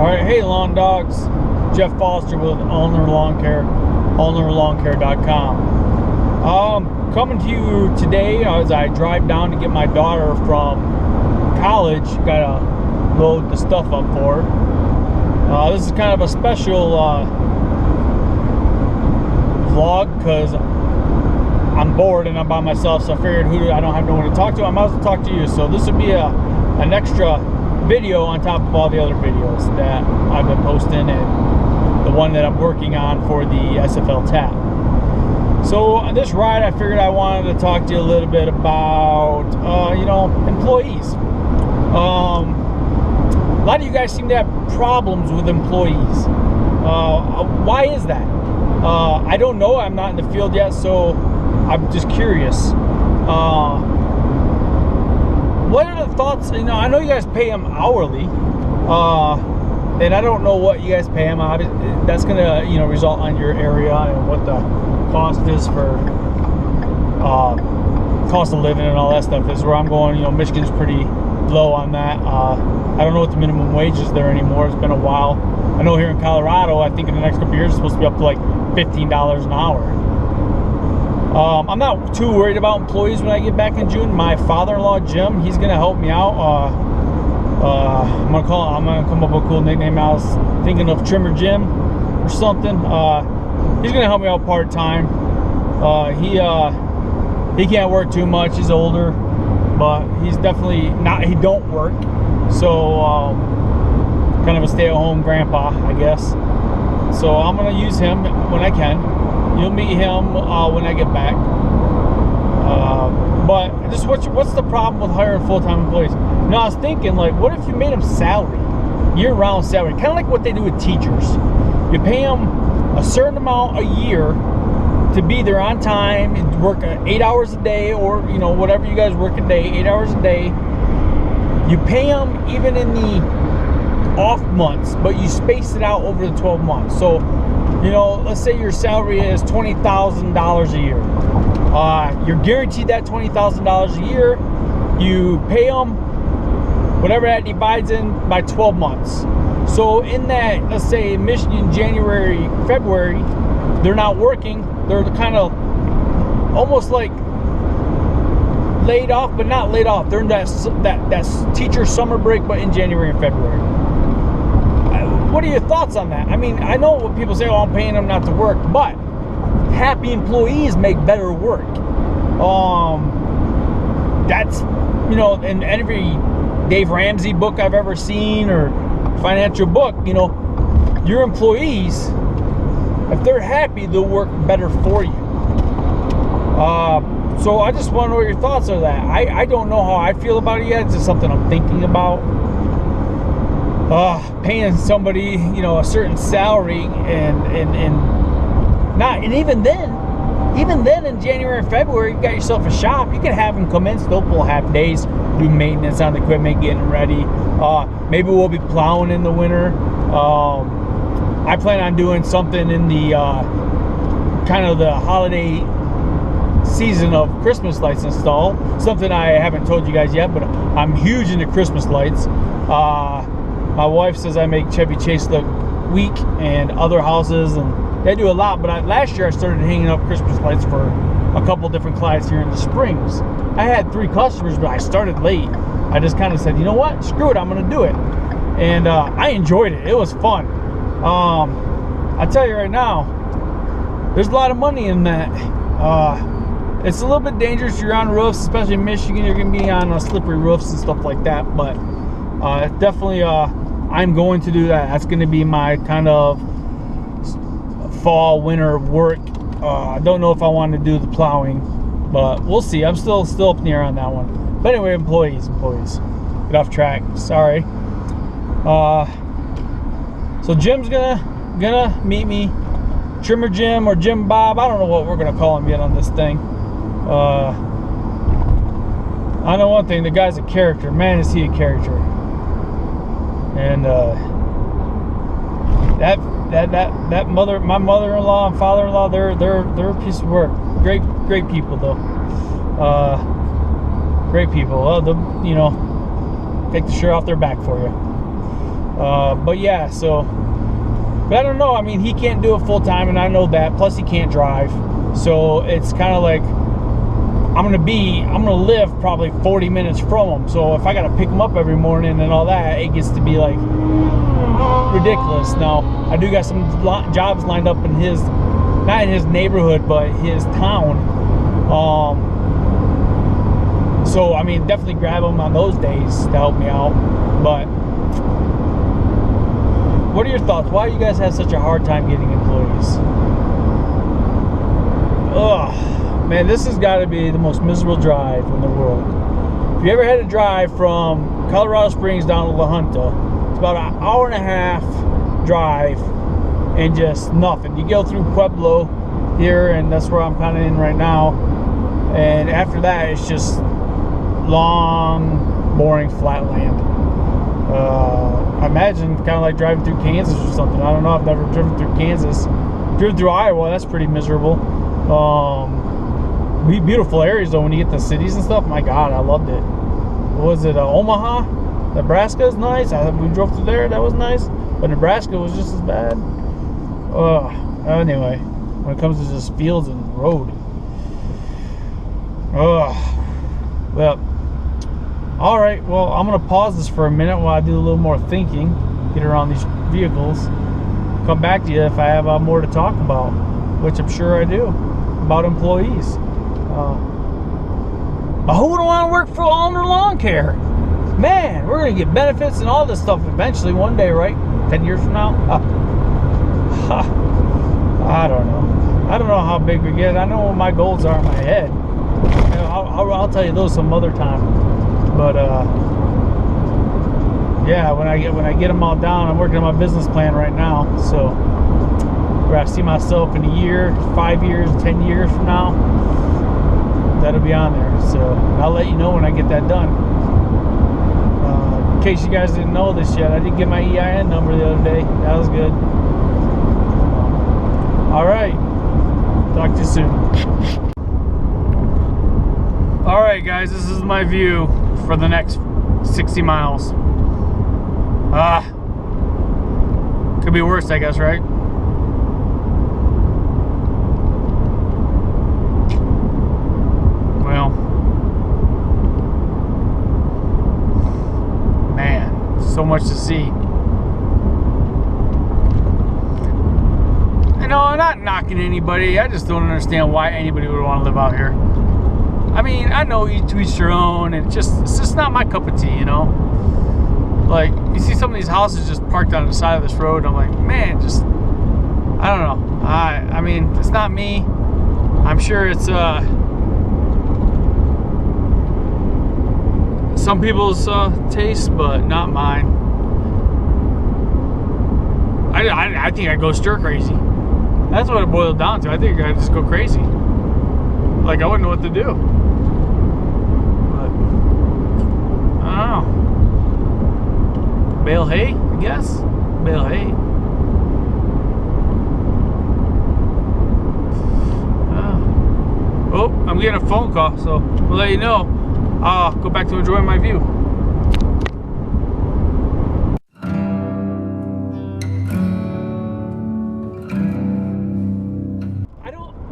Alright, hey lawn dogs, Jeff Foster with Ulner Lawn Care, ulnerlawncare.com. Coming to you today as I drive down to get my daughter from college. Gotta load the stuff up for her. This is kind of a special vlog because I'm bored and I'm by myself, so I figured I don't have no one to talk to. I might as well talk to you. So this would be an extra video on top of all the other videos that I've been posting and the one that I'm working on for the SFL TAP. So on this ride, I figured I wanted to talk to you a little bit about employees. A lot of you guys seem to have problems with employees. Why is that? I don't know. I'm not in the field yet, so I'm just curious. What are the thoughts? I know you guys pay them hourly, and I don't know what you guys pay them. That's gonna, result on your area and what the cost is for cost of living and all that stuff is. Where I'm going, Michigan's pretty low on that. I don't know what the minimum wage is there anymore. It's been a while. I know here in Colorado, I think in the next couple of years, it's supposed to be up to like $15 an hour. I'm not too worried about employees when I get back in June. My father-in-law, Jim, he's gonna help me out. I'm gonna come up with a cool nickname. I was thinking of Trimmer Jim or something. He's gonna help me out part-time. He can't work too much. He's older, but he's definitely not. He don't work, so kind of a stay-at-home grandpa, I guess. So I'm gonna use him when I can. You'll meet him when I get back. But just what's the problem with hiring full-time employees? I was thinking, like, what if you made them salary, year-round salary, kind of like what they do with teachers. You pay them a certain amount a year to be there on time and work 8 hours a day, or whatever you guys work a day, 8 hours a day. You pay them even in the off months, but you space it out over the 12 months. So let's say your salary is $20,000 a year. You're guaranteed that $20,000 a year. You pay them whatever that divides in by 12 months. So in that, let's say Michigan, January, February, they're not working. They're kind of almost like laid off, but not laid off. They're in that teacher summer break, but in January and February. What are your thoughts on that? I mean, I know what people say, I'm paying them not to work, but happy employees make better work. That's, in every Dave Ramsey book I've ever seen or financial book, your employees, if they're happy, they'll work better for you. So I just want to know what your thoughts are that. I don't know how I feel about it yet. It's just something I'm thinking about. Paying somebody, a certain salary and even then in January and February, you got yourself a shop. You can have them come in, still pull half days, do maintenance on the equipment, getting ready. Maybe we'll be plowing in the winter. I plan on doing something in the kind of the holiday season of Christmas lights install. Something I haven't told you guys yet, but I'm huge into Christmas lights. My wife says I make Chevy Chase look weak and other houses, and they do a lot. But last year I started hanging up Christmas lights for a couple different clients here in the Springs. I had 3 customers, but I started late. I just kind of said, you know what, screw it, I'm gonna do it. And I enjoyed it. It was fun. I tell you right now, there's a lot of money in that. It's a little bit dangerous. You're on roofs, especially in Michigan. You're gonna be on slippery roofs and stuff like that. But definitely, I'm going to do that. That's going to be my kind of fall, winter work. I don't know if I want to do the plowing, but we'll see. I'm still up in the air on that one. But anyway, employees. Get off track. Sorry. So Jim's gonna meet me. Trimmer Jim or Jim Bob. I don't know what we're gonna call him yet on this thing. I know one thing. The guy's a character. Man, is he a character. And that my mother-in-law and father-in-law, they're a piece of work. Great people though. Great people. They'll, take the shirt off their back for you. But yeah, so, but I don't know. I mean, he can't do it full time, and I know that. Plus, he can't drive. So it's kind of like I'm gonna live probably 40 minutes from him. So if I gotta pick him up every morning and all that, it gets to be like ridiculous. Now, I do got some jobs lined up in his, not in his neighborhood, but his town. So I mean, definitely grab him on those days to help me out. But what are your thoughts? Why do you guys have such a hard time getting employees? Ugh, man, this has got to be the most miserable drive in the world. If you ever had to drive from Colorado Springs down to La Junta, it's about an hour and a half drive and just nothing. You go through Pueblo here, and that's where I'm kind of in right now. And after that, it's just long, boring, flat land. I imagine kind of like driving through Kansas or something. I don't know. I've never driven through Kansas. Driven through Iowa, that's pretty miserable. Beautiful areas though when you get to cities and stuff. My God, I loved it. What was it? Omaha, Nebraska is nice. We drove through there. That was nice. But Nebraska was just as bad. Anyway, when it comes to just fields and road. Well, all right. Well, I'm gonna pause this for a minute while I do a little more thinking, get around these vehicles. Come back to you if I have more to talk about, which I'm sure I do, about employees. But who would want to work for Allender Lawn Care? Man, we're gonna get benefits and all this stuff eventually one day, right? 10 years from now? I don't know. I don't know how big we get. I know what my goals are in my head. You know, I'll tell you those some other time. But yeah, when I get them all down, I'm working on my business plan right now. So where I see myself in a year, 5 years, 10 years from now, that'll be on there. So I'll let you know when I get that done. In case you guys didn't know this yet, I did get my EIN number the other day. That was good. All right. Talk to you soon. All right, guys, this is my view for the next 60 miles. Could be worse, I guess, right? Well, man, so much to see. You know, I'm not knocking anybody. I just don't understand why anybody would want to live out here. I mean, I know each to each their own, and it's just not my cup of tea, you know? Like, you see some of these houses just parked on the side of this road, I'm like, man, just, I don't know. I mean, it's not me. I'm sure it's, some people's taste, but not mine. I think I'd go stir crazy. That's what it boils down to. I think I'd just go crazy. Like, I wouldn't know what to do. But I don't know. Bale hay, I guess. Bale hay. Oh, I'm getting a phone call, so we'll let you know. I'll go back to enjoying my view.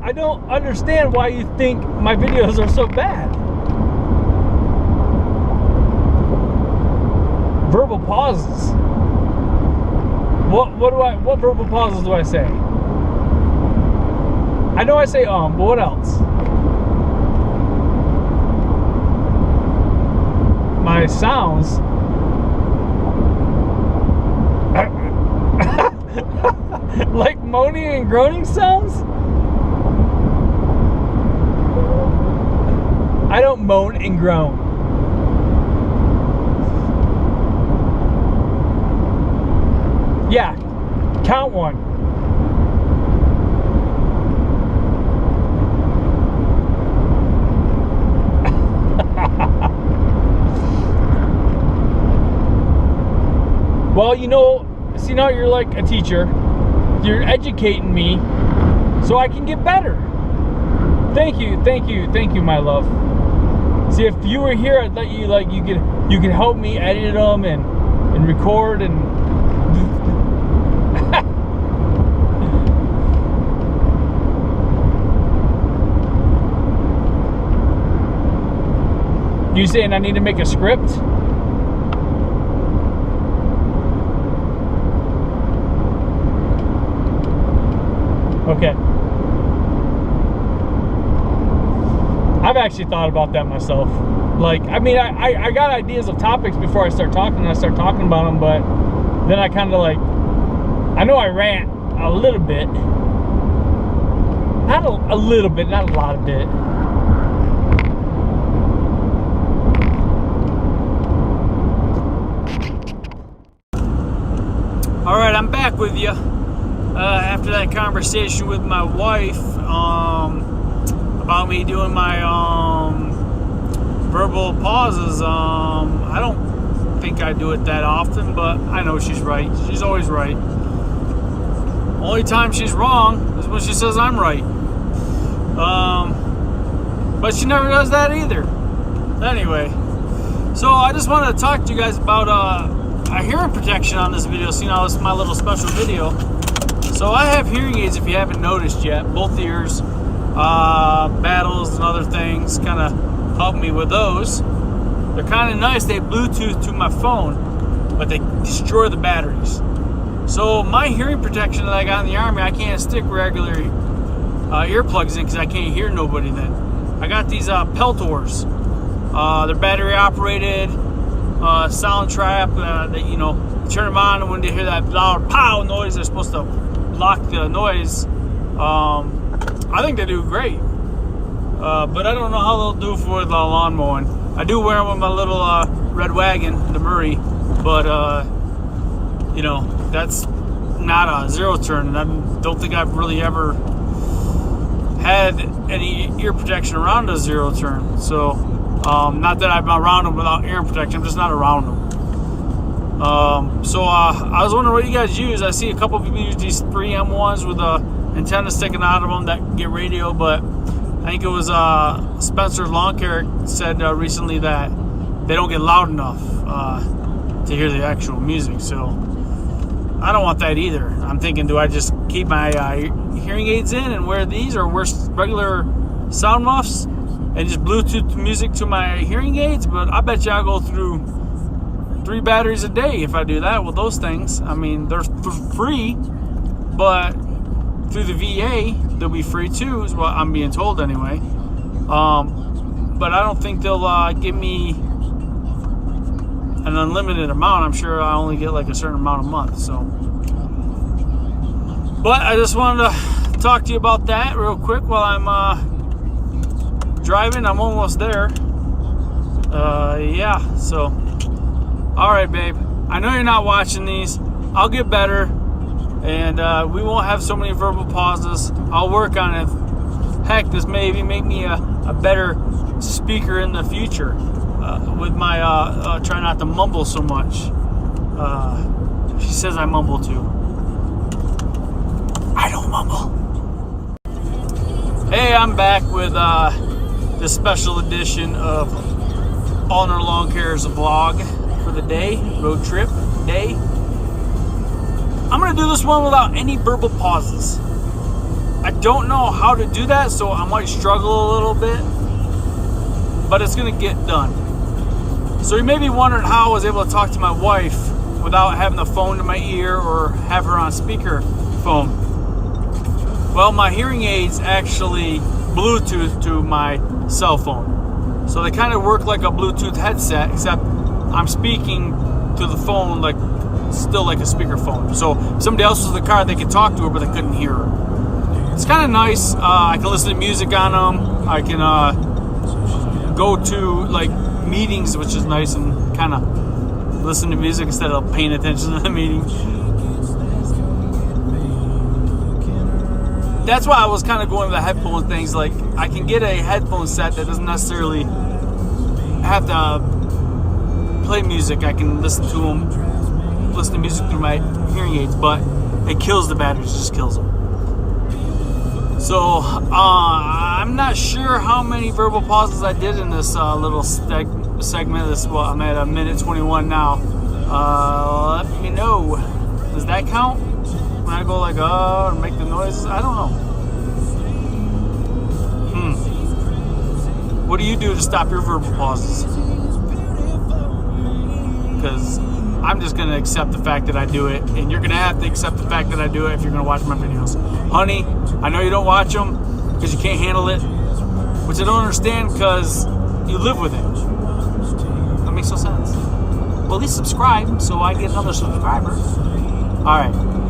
I don't understand why you think my videos are so bad. Verbal pauses. What verbal pauses do I say? I know I say but what else? My sounds. Like moaning and groaning sounds? I don't moan and groan. Yeah, count one. Well, you know, see now you're like a teacher. You're educating me so I can get better. Thank you, my love. See, if you were here, I'd let you you could help me edit them and record and You saying I need to make a script? Okay. I've actually thought about that myself. Like, I mean, I got ideas of topics before I start talking, and I start talking about them, but then I kind of like, I know I rant a little bit. Not a little bit, not a lot of bit. Alright, I'm back with you. After that conversation with my wife about me doing my verbal pauses, I don't think I do it that often, but I know she's right. She's always right. Only time she's wrong is when she says I'm right. But she never does that either. Anyway, so I just wanted to talk to you guys about a hearing protection on this video. So, you know, this is my little special video. So I have hearing aids, if you haven't noticed yet, both ears, battles and other things kind of help me with those. They're kind of nice. They Bluetooth to my phone, but they destroy the batteries. So my hearing protection that I got in the Army, I can't stick regular earplugs in because I can't hear nobody then. I got these Peltors. They're battery operated, sound trap that, you know, turn them on, and when they hear that loud pow noise, they're supposed to block the noise. I think they do great. But I don't know how they'll do for the lawn mowing. I do wear them with my little red wagon, the Murray, but you know, that's not a zero turn, and I don't think I've really ever had any ear protection around a zero turn. So not that I'm around them without ear protection, I'm just not around them. So I was wondering what you guys use. I see a couple of people use these 3M ones with a antenna sticking out of them that get radio, but I think it was Spencer Lawn Care said recently that they don't get loud enough to hear the actual music. So I don't want that either. I'm thinking, do I just keep my hearing aids in and wear these, or wear regular sound muffs and just Bluetooth music to my hearing aids? But I bet you I'll go through 3 batteries a day if I do that with those things. I mean, they're free, but through the VA they'll be free too, is what I'm being told anyway. But I don't think they'll give me an unlimited amount. I'm sure I only get like a certain amount a month. So, but I just wanted to talk to you about that real quick while I'm driving. I'm almost there. Yeah, so all right, babe, I know you're not watching these. I'll get better, and we won't have so many verbal pauses. I'll work on it. Heck, this may even make me a better speaker in the future with my try not to mumble so much. She says I mumble too. I don't mumble. Hey, I'm back with this special edition of Allner Lawn Care's vlog for the day, road trip day. I'm gonna do this one without any verbal pauses. I don't know how to do that, so I might struggle a little bit, but it's gonna get done. So you may be wondering how I was able to talk to my wife without having the phone to my ear or have her on speaker phone. Well, my hearing aids actually Bluetooth to my cell phone. So they kind of work like a Bluetooth headset, except I'm speaking to the phone like still like a speakerphone. So if somebody else was in the car, they could talk to her, but they couldn't hear her. It's kind of nice. I can listen to music on them. I can go to like meetings, which is nice, and kind of listen to music instead of paying attention to the meeting. That's why I was kind of going with the headphone things. Like, I can get a headphone set that doesn't necessarily have to play music. I can listen to music through my hearing aids, but it kills the batteries, just kills them. So I'm not sure how many verbal pauses I did in this little segment. I'm at 1:21 now. Let me know. Does that count? When I go like or make the noises? I don't know. What do you do to stop your verbal pauses? because I'm just going to accept the fact that I do it, and you're going to have to accept the fact that I do it if you're going to watch my videos. Honey, I know you don't watch them because you can't handle it, which I don't understand because you live with it. That makes no sense. Well, at least subscribe so I get another subscriber. All right.